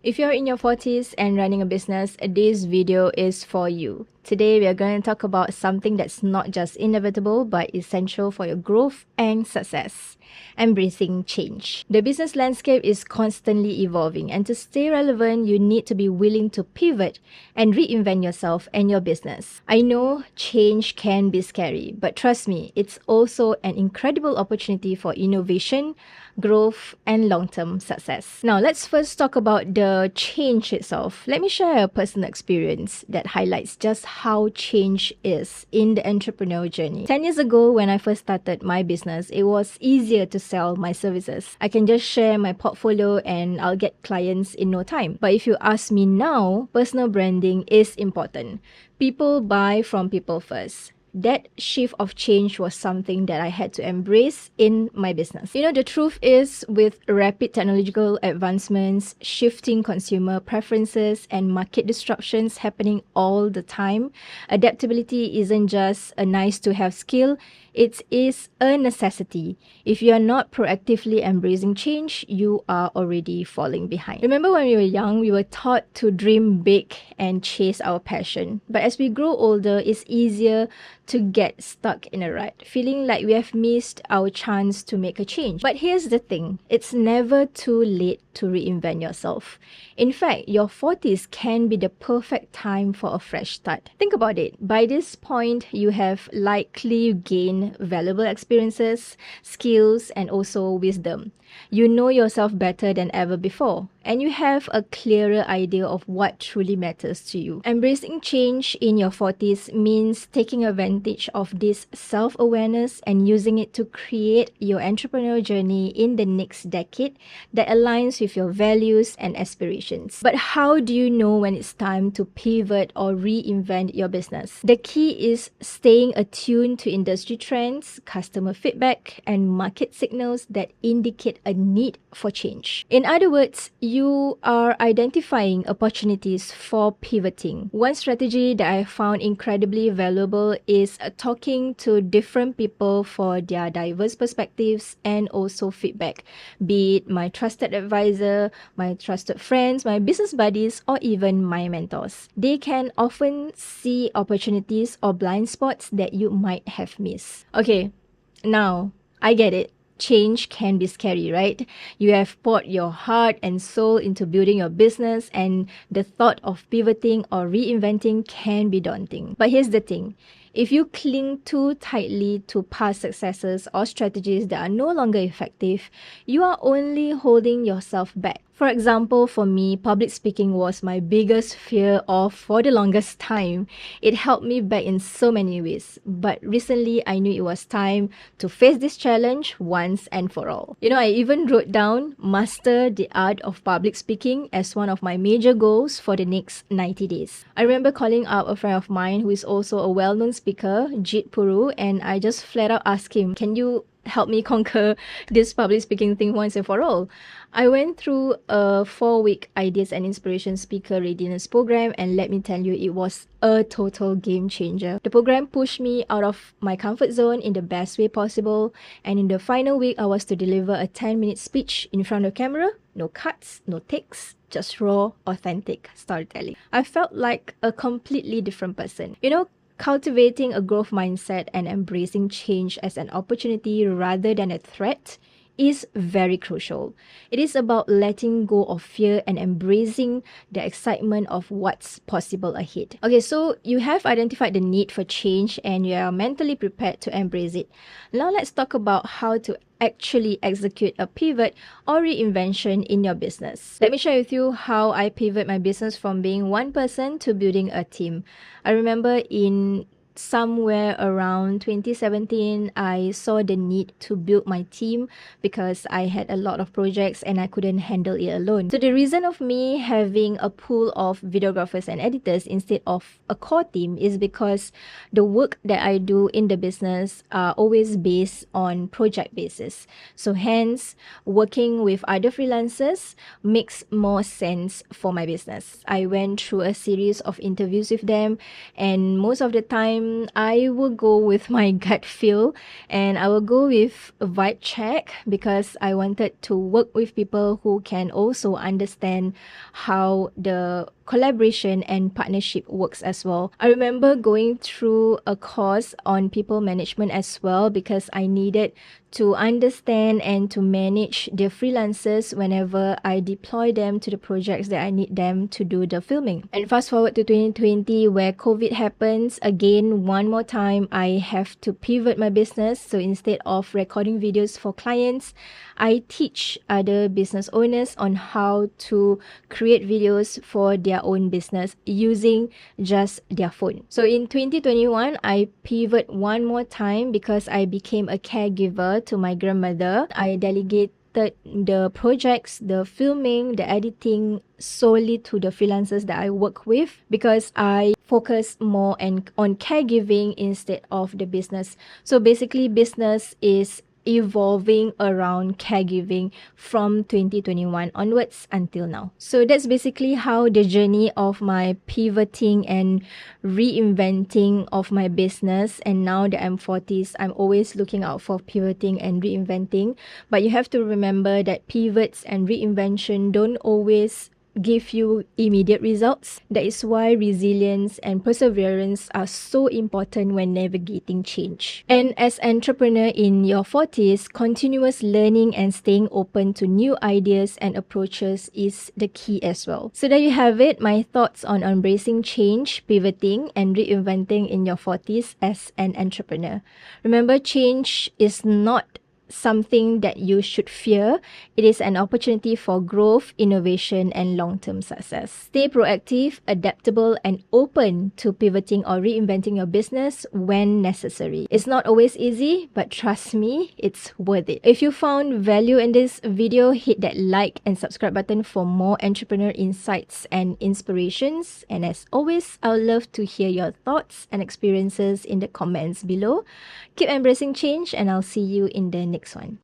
If you're in your 40s and running a business, this video is for you. Today, we are going to talk about something that's not just inevitable but essential for your growth and success. Embracing change. The business landscape is constantly evolving, and to stay relevant, you need to be willing to pivot and reinvent yourself and your business. I know change can be scary, but trust me, it's also an incredible opportunity for innovation, growth, and long-term success. Now, let's first talk about the change itself. Let me share a personal experience that highlights just how change is in the entrepreneurial journey. 10 years ago, when I first started my business, it was easier to sell my services. I can just share my portfolio and I'll get clients in no time. But if you ask me now, personal branding is important. People buy from people first. That shift of change was something that I had to embrace in my business. You know, the truth is, with rapid technological advancements, shifting consumer preferences, and market disruptions happening all the time, adaptability isn't just a nice to have skill, it is a necessity. If you are not proactively embracing change, you are already falling behind. Remember when we were young, we were taught to dream big and chase our passion. But as we grow older, it's easier to get stuck in a rut, feeling like we have missed our chance to make a change. But here's the thing, it's never too late to reinvent yourself. In fact, your 40s can be the perfect time for a fresh start. Think about it. By this point, you have likely gained valuable experiences, skills, and also wisdom. You know yourself better than ever before, and you have a clearer idea of what truly matters to you. Embracing change in your 40s means taking advantage of this self-awareness and using it to create your entrepreneurial journey in the next decade that aligns with your values and aspirations. But how do you know when it's time to pivot or reinvent your business? The key is staying attuned to industry trends, customer feedback, and market signals that indicate a need for change. In other words, you are identifying opportunities for pivoting. One strategy that I found incredibly valuable is talking to different people for their diverse perspectives and also feedback, be it my trusted advisor, my trusted friends, my business buddies, or even my mentors. They can often see opportunities or blind spots that you might have missed. Okay, now I get it. Change can be scary, right? You have poured your heart and soul into building your business, and the thought of pivoting or reinventing can be daunting. But here's the thing. If you cling too tightly to past successes or strategies that are no longer effective, you are only holding yourself back. For example, for me, public speaking was my biggest fear for the longest time. It held me back in so many ways. But recently, I knew it was time to face this challenge once and for all. You know, I even wrote down master the art of public speaking as one of my major goals for the next 90 days. I remember calling up a friend of mine who is also a well-known speaker, Jit Puru, and I just flat out asked him, can you help me conquer this public speaking thing once and for all? I went through a 4-week ideas and inspiration speaker readiness program, and let me tell you, it was a total game changer. The program pushed me out of my comfort zone in the best way possible, and in the final week, I was to deliver a 10-minute speech in front of camera, no cuts, no takes, just raw, authentic storytelling. I felt like a completely different person. You know, cultivating a growth mindset and embracing change as an opportunity rather than a threat is very crucial. It is about letting go of fear and embracing the excitement of what's possible ahead. Okay, so you have identified the need for change and you are mentally prepared to embrace it. Now let's talk about how to actually execute a pivot or reinvention in your business. Let me share with you how I pivot my business from being one person to building a team. I remember in somewhere around 2017, I saw the need to build my team because I had a lot of projects and I couldn't handle it alone. So the reason of me having a pool of videographers and editors instead of a core team is because the work that I do in the business are always based on project basis. So hence, working with other freelancers makes more sense for my business. I went through a series of interviews with them, and most of the time I will go with my gut feel, and I will go with a vibe check because I wanted to work with people who can also understand how the collaboration and partnership works as well. I remember going through a course on people management as well because I needed to understand and to manage the freelancers whenever I deploy them to the projects that I need them to do the filming. And fast forward to 2020 where COVID happens again one more time, I have to pivot my business. So instead of recording videos for clients, I teach other business owners on how to create videos for their own business using just their phone. So in 2021, I pivot one more time because I became a caregiver to my grandmother. I delegated the projects, the filming, the editing solely to the freelancers that I work with because I focus more on caregiving instead of the business. So basically, business is evolving around caregiving from 2021 onwards until now. So that's basically how the journey of my pivoting and reinventing of my business. And now that I'm 40s, I'm always looking out for pivoting and reinventing. But you have to remember that pivots and reinvention don't always give you immediate results. That is why resilience and perseverance are so important when navigating change. And as an entrepreneur in your 40s, continuous learning and staying open to new ideas and approaches is the key as well. So there you have it, my thoughts on embracing change, pivoting, and reinventing in your 40s as an entrepreneur. Remember, change is not something that you should fear. It is an opportunity for growth, innovation, and long-term success. Stay proactive, adaptable, and open to pivoting or reinventing your business when necessary. It's not always easy, but trust me, it's worth it. If you found value in this video, hit that like and subscribe button for more entrepreneur insights and inspirations. And as always, I would love to hear your thoughts and experiences in the comments below. Keep embracing change, and I'll see you in the next one.